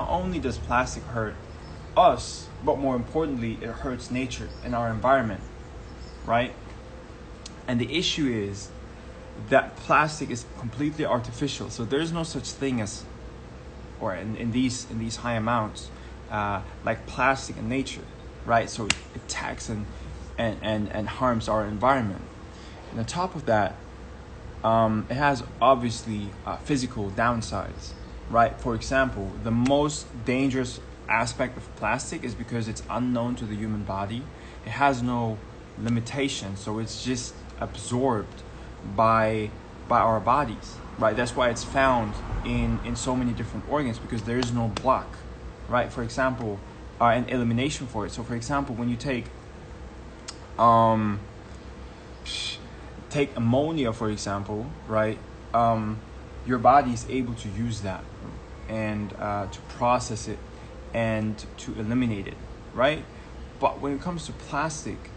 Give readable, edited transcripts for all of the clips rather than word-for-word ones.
not only does plastic hurt us, but more importantly, it hurts nature and our environment, right? And the issue is that plastic is completely artificial. So there's no such thing as, or in these high amounts, like plastic in nature, right? So it attacks and harms our environment. And on top of that, it has obviously physical downsides, right? For example, the most dangerous aspect of plastic is because it's unknown to the human body. It has no limitation, so it's just absorbed by our bodies, right? That's why it's found in so many different organs, because there is no block, right? For example, an elimination for it. So for example, when you take ammonia, for example, right? Your body is able to use that and to process it and to eliminate it, right? But when it comes to plastic,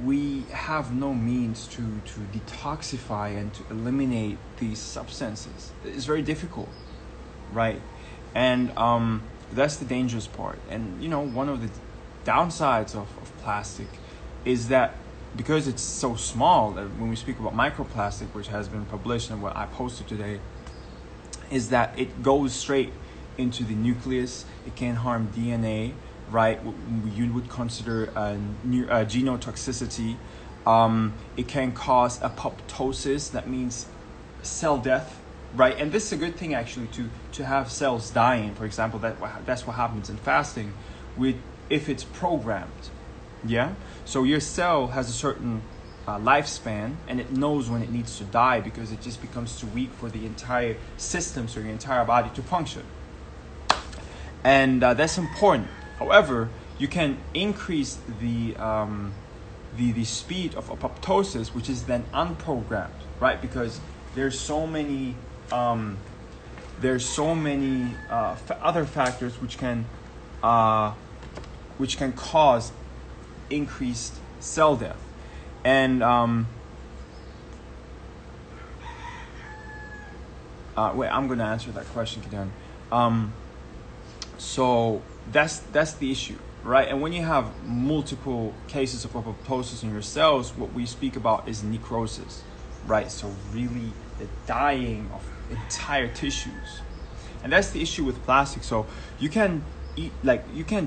we have no means to detoxify and to eliminate these substances. It's very difficult, right? And that's the dangerous part. And one of the downsides of plastic is that because it's so small, that when we speak about microplastic, which has been published and what I posted today, is that it goes straight into the nucleus. It can harm DNA, right? You would consider genotoxicity. It can cause apoptosis, that means cell death, right? And this is a good thing actually, to have cells dying. For example, that's what happens in fasting if it's programmed. Yeah, so your cell has a certain lifespan, and it knows when it needs to die because it just becomes too weak for the entire system, so your entire body to function. And that's important. However, you can increase the speed of apoptosis, which is then unprogrammed, right? Because there's so many other factors which can cause increased cell death. And wait, I'm going to answer that question, Kidan. So that's the issue, right? And when you have multiple cases of apoptosis in your cells, what we speak about is necrosis, right? So really the dying of entire tissues. And that's the issue with plastic. So you can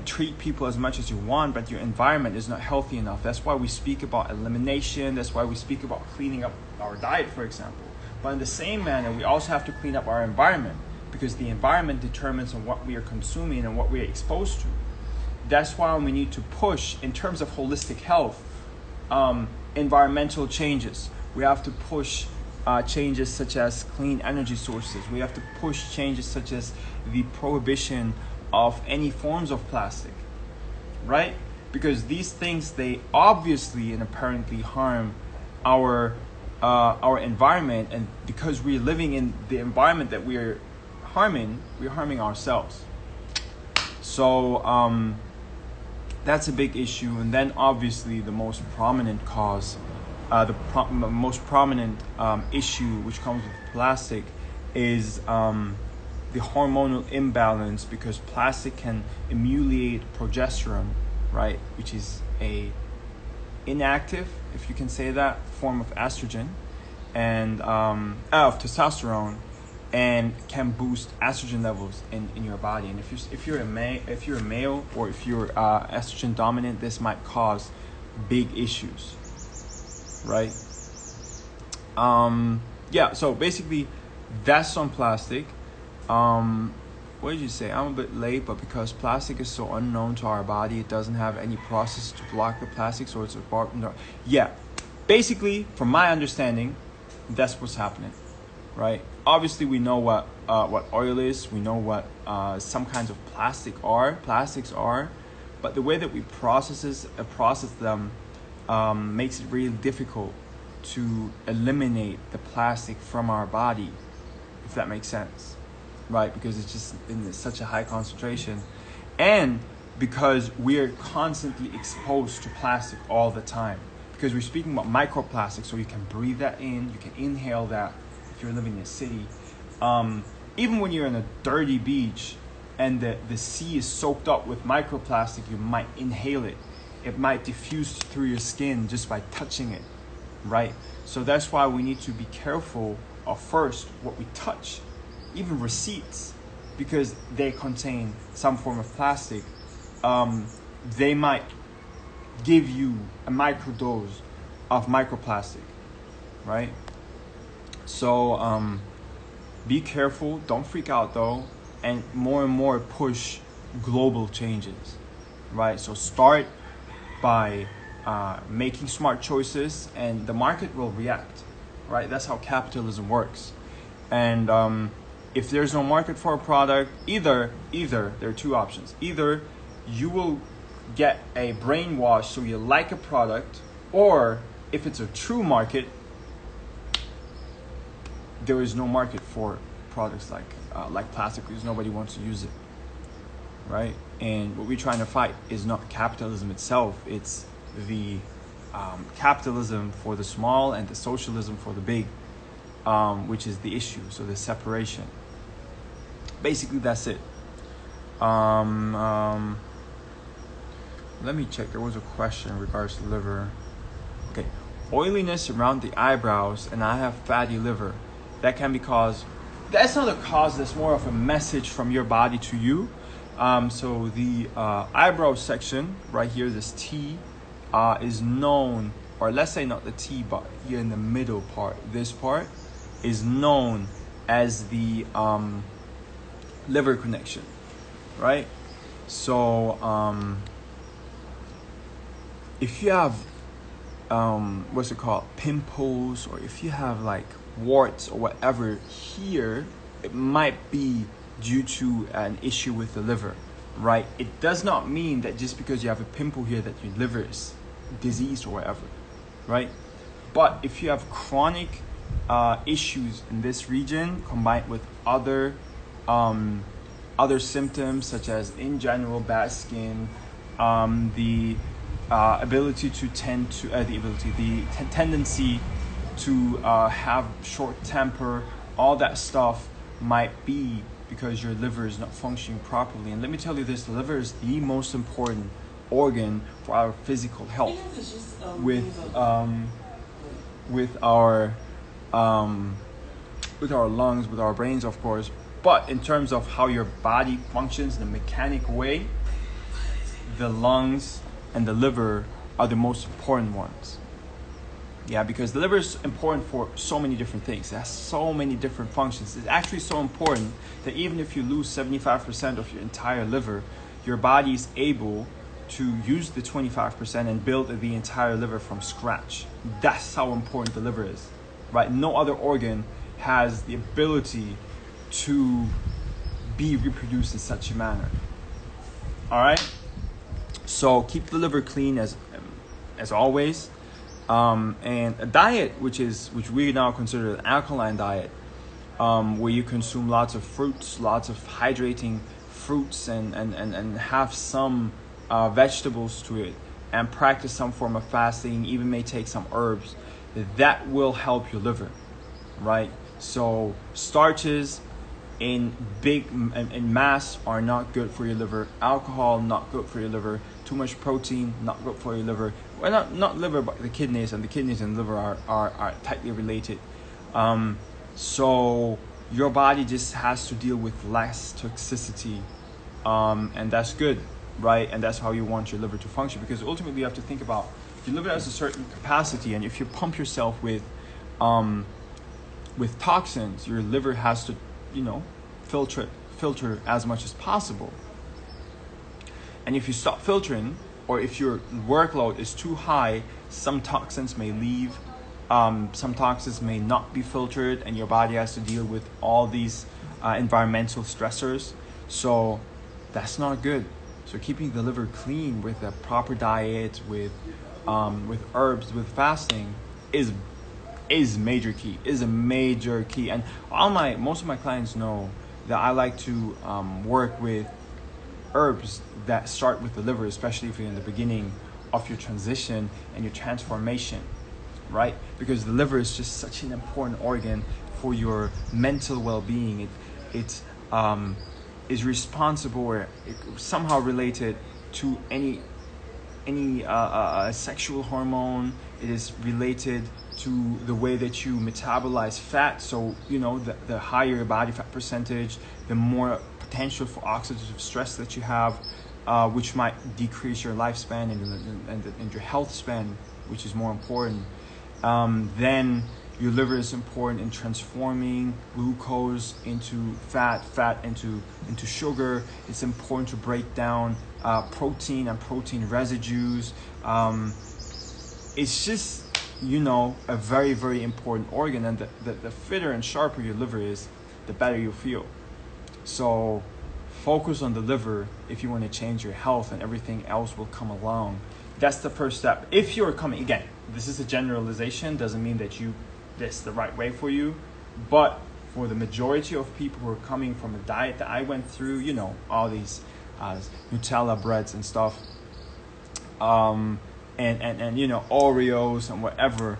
treat people as much as you want, but your environment is not healthy enough. That's why we speak about elimination. That's why we speak about cleaning up our diet, for example. But in the same manner, we also have to clean up our environment, because the environment determines on what we are consuming and what we are exposed to. That's why we need to push, in terms of holistic health, environmental changes. We have to push changes such as clean energy sources. We have to push changes such as the prohibition of any forms of plastic, right? Because these things, they obviously and apparently harm our environment, and because we're living in the environment that we're harming ourselves. So that's a big issue. And then obviously the most prominent cause, most prominent issue which comes with plastic is the hormonal imbalance, because plastic can emulate progesterone, right, which is a inactive, if you can say that, form of estrogen and of testosterone, and can boost estrogen levels in your body. And if you're a male or if you're estrogen dominant, this might cause big issues, right? Yeah, so basically that's on plastic. What did you say? I'm a bit late, but because plastic is so unknown to our body, it doesn't have any process to block the plastic, so it's important. Yeah, basically, from my understanding, that's what's happening, right? Obviously, we know what oil is. We know what some kinds of plastics are, but the way that we process them makes it really difficult to eliminate the plastic from our body, if that makes sense. Right, because it's just in such a high concentration, and because we're constantly exposed to plastic all the time, because we're speaking about microplastics, so you can breathe that in, you can inhale that if you're living in a city. Even when you're in a dirty beach and the sea is soaked up with microplastic, you might inhale it. It might diffuse through your skin just by touching it, right? So that's why we need to be careful of first what we touch, even receipts, because they contain some form of plastic. They might give you a microdose of microplastic, right? So be careful, don't freak out though, and more push global changes, right? So start by making smart choices, and the market will react, right? That's how capitalism works. And if there's no market for a product, either there are two options. Either you will get a brainwash so you like a product, or if it's a true market, there is no market for products like plastic because nobody wants to use it, right? And what we're trying to fight is not capitalism itself, it's the capitalism for the small and the socialism for the big, which is the issue. So the separation. Basically, that's it. Let me check. There was a question in regards to liver. Okay, oiliness around the eyebrows, and I have fatty liver. That can be caused. That's not a cause. That's more of a message from your body to you. So the eyebrow section right here, this T, is known, or let's say not the T, but here in the middle part, this part is known as the liver connection, right? So if you have what's it called, pimples, or if you have like warts or whatever here, it might be due to an issue with the liver, right? It does not mean that just because you have a pimple here that your liver is diseased or whatever, right? But if you have chronic issues in this region combined with other symptoms such as in general bad skin, the tendency to have short temper, all that stuff might be because your liver is not functioning properly. And let me tell you this, the liver is the most important organ for our physical health, with our lungs, with our brains, of course. But in terms of how your body functions in a mechanic way, the lungs and the liver are the most important ones. Yeah, because the liver is important for so many different things. It has so many different functions. It's actually so important that even if you lose 75% of your entire liver, your body is able to use the 25% and build the entire liver from scratch. That's how important the liver is, right? No other organ has the ability to be reproduced in such a manner. All right? So keep the liver clean as always. And a diet which we now consider an alkaline diet, where you consume lots of fruits, lots of hydrating fruits, and have some vegetables to it, and practice some form of fasting, even may take some herbs, that will help your liver, right? So starches in mass are not good for your liver. Alcohol, not good for your liver. Too much protein, not good for your liver. Well, not liver, but the kidneys, and the kidneys and liver are tightly related. So your body just has to deal with less toxicity, and that's good, right? And that's how you want your liver to function, because ultimately you have to think about your liver has a certain capacity, and if you pump yourself with toxins, your liver has to, filter as much as possible. And if you stop filtering, or if your workload is too high, some toxins may leave, some toxins may not be filtered, and your body has to deal with all these environmental stressors. So that's not good. So keeping the liver clean with a proper diet, with herbs, with fasting is major key. Is a major key. And most of my clients know that I like to work with herbs that start with the liver, especially if you're in the beginning of your transition and your transformation, right? Because the liver is just such an important organ for your mental well-being. is responsible or somehow related to any sexual hormone. It is related to the way that you metabolize fat. So, the higher your body fat percentage, the more potential for oxidative stress that you have, which might decrease your lifespan and your health span, which is more important. Then your liver is important in transforming glucose into fat into sugar. It's important to break down protein and protein residues. It's just, a very, very important organ. And the fitter and sharper your liver is, the better you feel. So focus on the liver if you want to change your health, and everything else will come along. That's the first step. If you're coming, again, this is a generalization, doesn't mean that this is the right way for you, but for the majority of people who are coming from a diet that I went through, all these Nutella breads and stuff, and Oreos and whatever,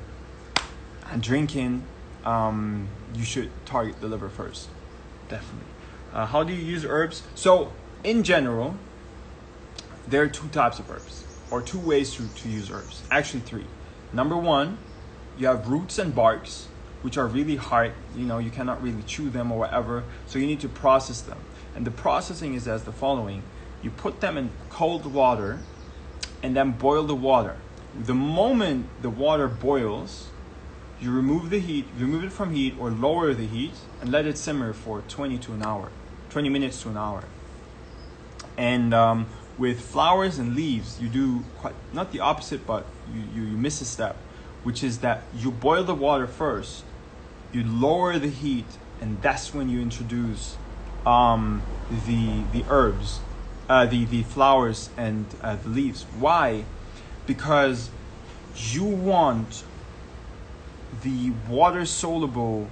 and drinking, you should target the liver first, definitely. How do you use herbs? So in general, there are two types of herbs, or two ways to use herbs. Actually, three. Number one, you have roots and barks, which are really hard. You cannot really chew them or whatever. So you need to process them. And the processing is as the following. You put them in cold water and then boil the water. The moment the water boils, you remove it from heat or lower the heat and let it simmer for 20 minutes to an hour. And with flowers and leaves, you do not the opposite, but you miss a step, which is that you boil the water first, you lower the heat, and that's when you introduce the herbs, the flowers and the leaves. Why? Because you want the water soluble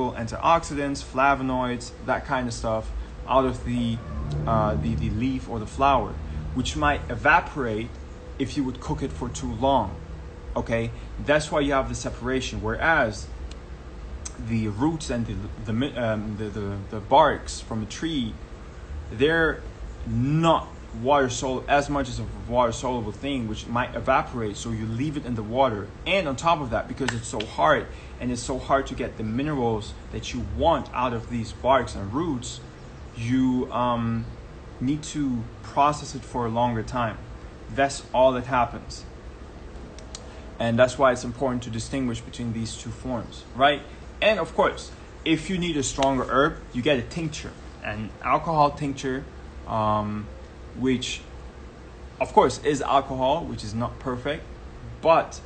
antioxidants, flavonoids, that kind of stuff out of the leaf or the flower, which might evaporate if you would cook it for too long. Okay, that's why you have the separation. Whereas the roots and the barks from a tree, they're not as much as a water soluble thing, which might evaporate, so you leave it in the water. And on top of that, because it's so hard and it's so hard to get the minerals that you want out of these barks and roots, you need to process it for a longer time. That's all that happens. And that's why it's important to distinguish between these two forms, right? And of course, if you need a stronger herb, you get a tincture, an alcohol tincture, which of course is alcohol, which is not perfect, but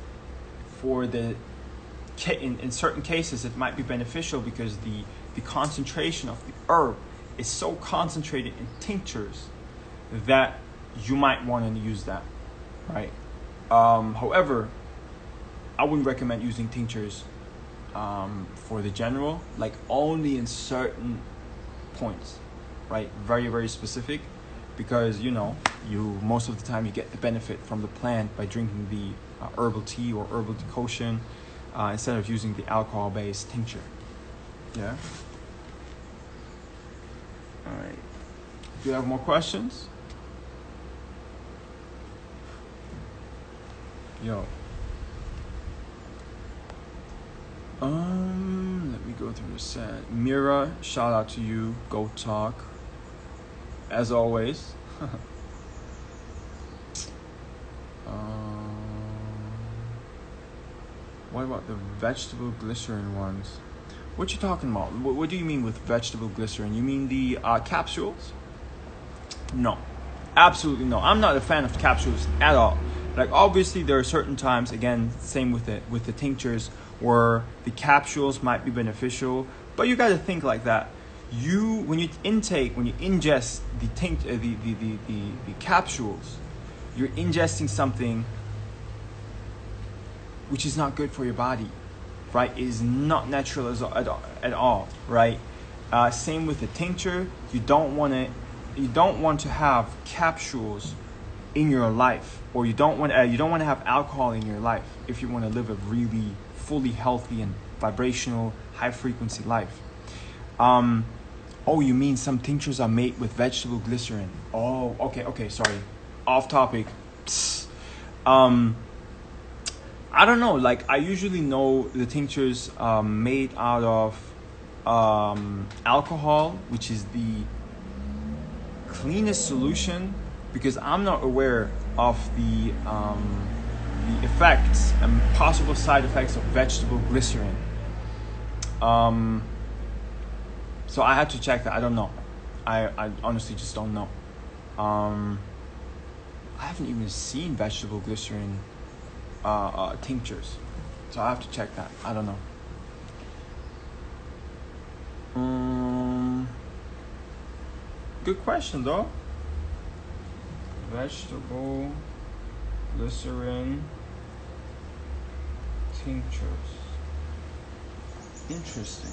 for in certain cases it might be beneficial because the concentration of the herb is so concentrated in tinctures that you might want to use that, right? However, I wouldn't recommend using tinctures for the general, like only in certain points, right? Very, very specific, because you most of the time you get the benefit from the plant by drinking the herbal tea or herbal decoction instead of using the alcohol-based tincture. Yeah. All right. Do you have more questions? Yo. Let me go through the set. Mira, shout out to you. Go talk. As always. What about the vegetable glycerin ones? What you talking about? What do you mean with vegetable glycerin? You mean the capsules? No, absolutely no. I'm not a fan of capsules at all. Like, obviously there are certain times, again, same with the tinctures, where the capsules might be beneficial, but you got to think like that. When you ingest the capsules, you're ingesting something which is not good for your body, right? It is not natural at all, right? Same with the tincture. You don't want to have capsules in your life, or you don't want to have alcohol in your life if you want to live a really fully healthy and vibrational, high frequency life. Oh, you mean some tinctures are made with vegetable glycerin? Oh, okay, sorry. Off topic. I don't know, like I usually know the tinctures made out of alcohol, which is the cleanest solution, because I'm not aware of the effects and possible side effects of vegetable glycerin. So I had to check that. I don't know. I honestly just don't know. I haven't even seen vegetable glycerin tinctures, so I have to check that. I don't know. Good question though. Vegetable glycerin tinctures. Interesting.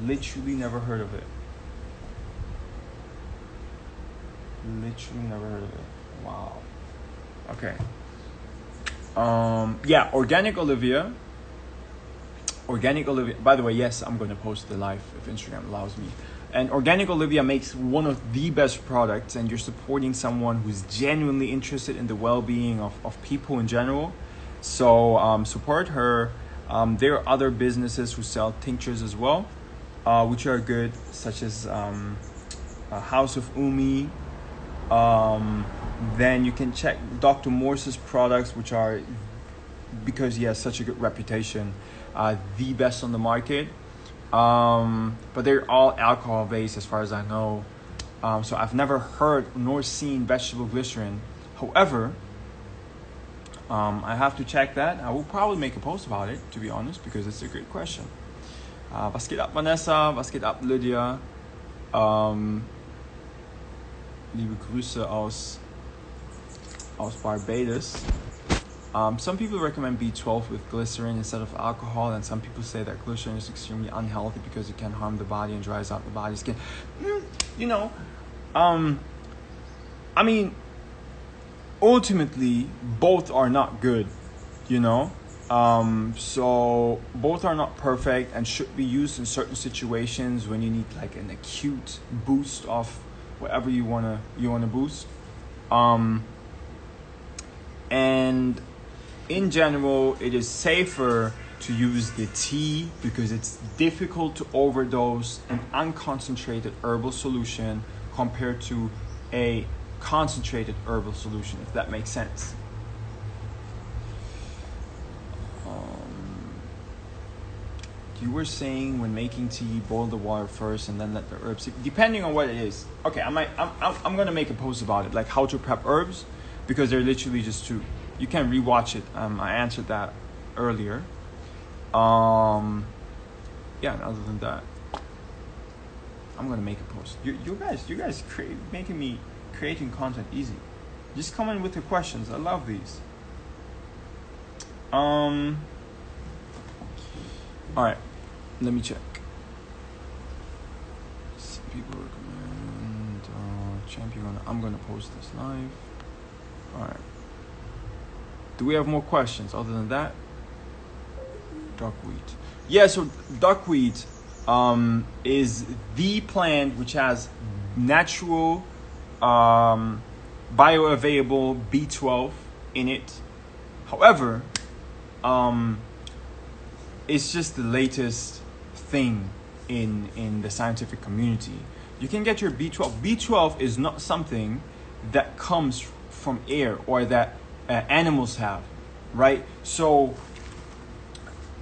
Literally never heard of it. Wow. Okay. Yeah, organic Olivia. By the way, yes, I'm gonna post the live if Instagram allows me. And Organic Olivia makes one of the best products, and you're supporting someone who's genuinely interested in the well-being of people in general. So support her. There are other businesses who sell tinctures as well, which are good, such as House of Umi. Then you can check Dr. Morse's products, which are, because he has such a good reputation, the best on the market. But they're all alcohol based as far as I know. So I've never heard nor seen vegetable glycerin. However, I have to check that. I will probably make a post about it, to be honest, because it's a great question. Was geht ab, Vanessa? Was geht ab, Lydia? Liebe Grüße aus Barbados. Some people recommend B12 with glycerin instead of alcohol, and some people say that glycerin is extremely unhealthy because it can harm the body and dries out the body's skin. I mean, ultimately, both are not good, so both are not perfect and should be used in certain situations when you need like an acute boost of whatever you wanna boost. And in general, it is safer to use the tea because it's difficult to overdose an unconcentrated herbal solution compared to a concentrated herbal solution, if that makes sense. You were saying when making tea, boil the water first and then let the herbs, depending on what it is. Okay, I'm gonna make a post about it, like how to prep herbs, because they're literally just two. You can rewatch it. I answered that earlier. Yeah, and other than that, I'm gonna make a post. You guys creating content easy. Just come in with your questions. I love these. All right, let me check. Some people recommend champion. I'm gonna post this live. All right. Do we have more questions other than that? Duckweed. Yeah, so duckweed is the plant which has natural, bioavailable B12 in it. However, it's just the latest thing in the scientific community. You can get your B12. B12 is not something that comes from air or that animals have, right? So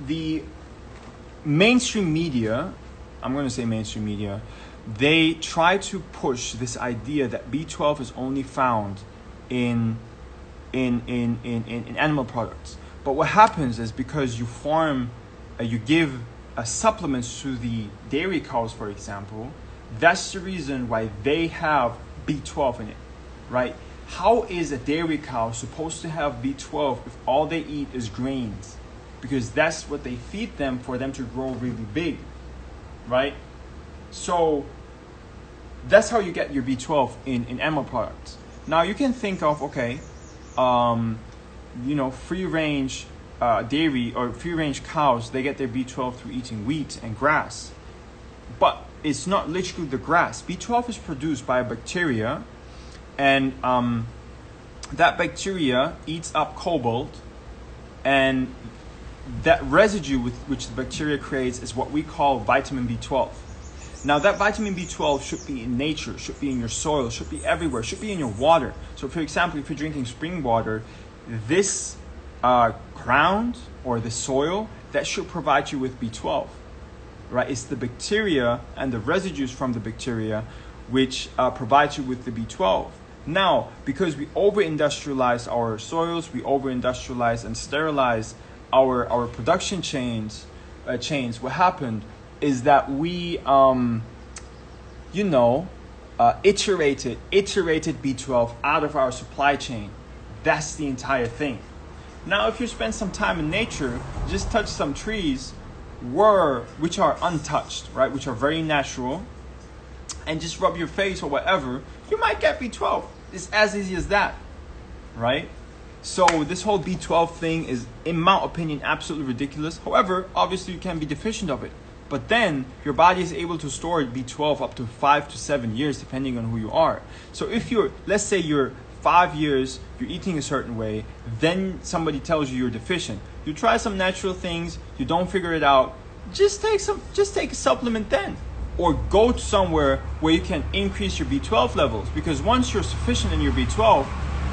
the mainstream media, I'm going to say mainstream media, they try to push this idea that B12 is only found in animal products. But what happens is, because you give supplements to the dairy cows, for example, that's the reason why they have B12 in it, right? How is a dairy cow supposed to have B12 if all they eat is grains? Because that's what they feed them for them to grow really big, right? So that's how you get your B12 in animal products. Now you can think of, free range dairy or free-range cows, they get their B12 through eating wheat and grass. But it's not literally the grass. B12 is produced by a bacteria, and that bacteria eats up cobalt, and that residue with which the bacteria creates is what we call vitamin B12. Now that vitamin B12 should be in nature, should be in your soil, should be everywhere, should be in your water. So for example, if you're drinking spring water, this ground or the soil, that should provide you with B12, right? It's the bacteria and the residues from the bacteria which provide you with the B12. Now, because we over-industrialize our soils, we over-industrialize and sterilize our production chains, what happened is that we, iterated B12 out of our supply chain. That's the entire thing. Now, if you spend some time in nature, just touch some trees which are untouched, right? Which are very natural, and just rub your face or whatever, you might get B12. It's as easy as that, right? So this whole B12 thing is, in my opinion, absolutely ridiculous. However, obviously you can be deficient of it. But then your body is able to store B12 up to 5 to 7 years, depending on who you are. So if let's say you're 5 years, you're eating a certain way, then somebody tells you you're deficient. You try some natural things, you don't figure it out, just take a supplement then. Or go to somewhere where you can increase your B12 levels. Because once you're sufficient in your B12,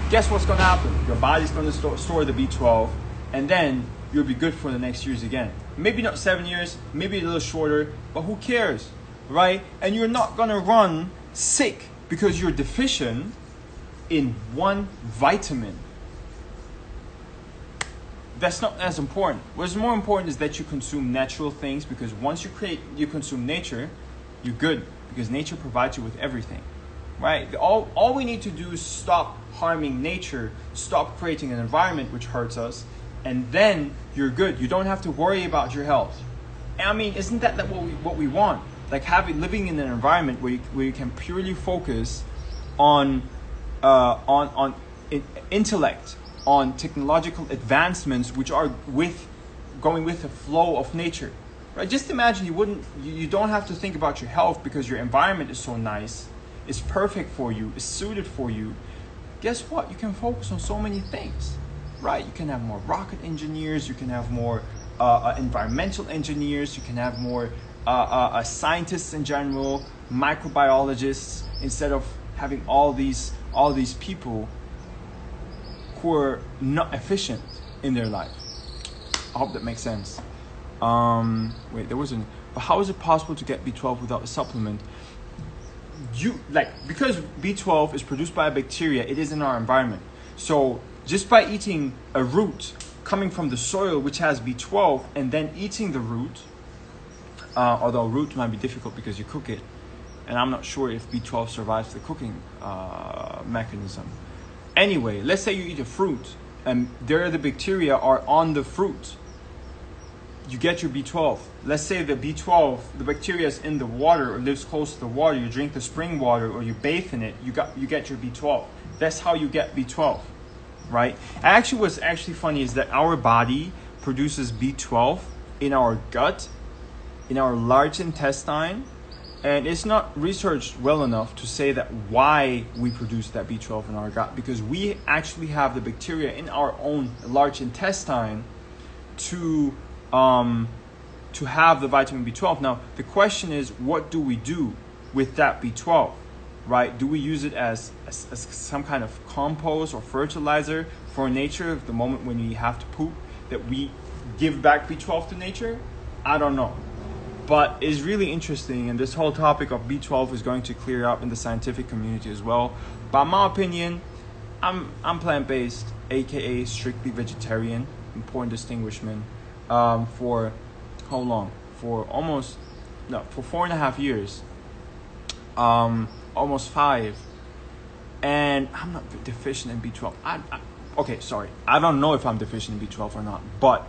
guess what's going to happen? Your body's going to store the B12, and then you'll be good for the next years again. Maybe not 7 years, maybe a little shorter, but who cares, right? And you're not going to run sick because you're deficient in one vitamin. That's not as important. What's more important is that you consume natural things, because once you consume nature, you're good, because nature provides you with everything, right? All we need to do is stop harming nature, stop creating an environment which hurts us, and then you're good. You don't have to worry about your health. I mean, isn't that what we want? Like living in an environment where you can purely focus on intellect, on technological advancements which are going with the flow of nature. Right? Just imagine you don't have to think about your health because your environment is so nice, it's perfect for you, it's suited for you. Guess what? You can focus on so many things, right? You can have more rocket engineers, you can have more environmental engineers, you can have more scientists in general, microbiologists, instead of having all these people who are not efficient in their life. I hope that makes sense. But how is it possible to get B12 without a supplement? Because B12 is produced by a bacteria, it is in our environment. So just by eating a root coming from the soil which has B12 and then eating the root, although root might be difficult because you cook it, and I'm not sure if B12 survives the cooking mechanism. Anyway, let's say you eat a fruit and the bacteria are on the fruit. You get your B12. Let's say the B12, the bacteria is in the water or lives close to the water. You drink the spring water or you bathe in it, you get your B12. That's how you get B12, right? Actually, what's actually funny is that our body produces B12 in our gut, in our large intestine, and it's not researched well enough to say that why we produce that B12 in our gut, because we actually have the bacteria in our own large intestine to have the vitamin B12. Now, the question is, what do we do with that B12, right? Do we use it as some kind of compost or fertilizer for nature the moment when we have to poop, that we give back B12 to nature? I don't know. But it's really interesting, and this whole topic of B12 is going to clear up in the scientific community as well. By my opinion, I'm plant-based, aka strictly vegetarian. Important distinguishment. For how long? For 4.5 years. Almost 5. And I'm not deficient in B12. Okay, sorry. I don't know if I'm deficient in B12 or not, but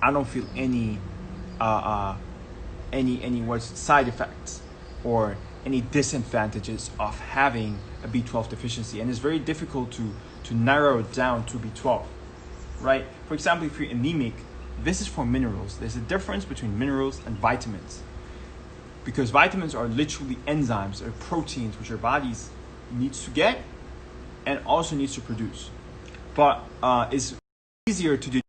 I don't feel any side effects or any disadvantages of having a B12 deficiency, and it's very difficult to narrow it down to B12. right? For example, if you're anemic, this is for minerals. There's a difference between minerals and vitamins, because vitamins are literally enzymes or proteins which your body needs to get and also needs to produce. But it's easier to do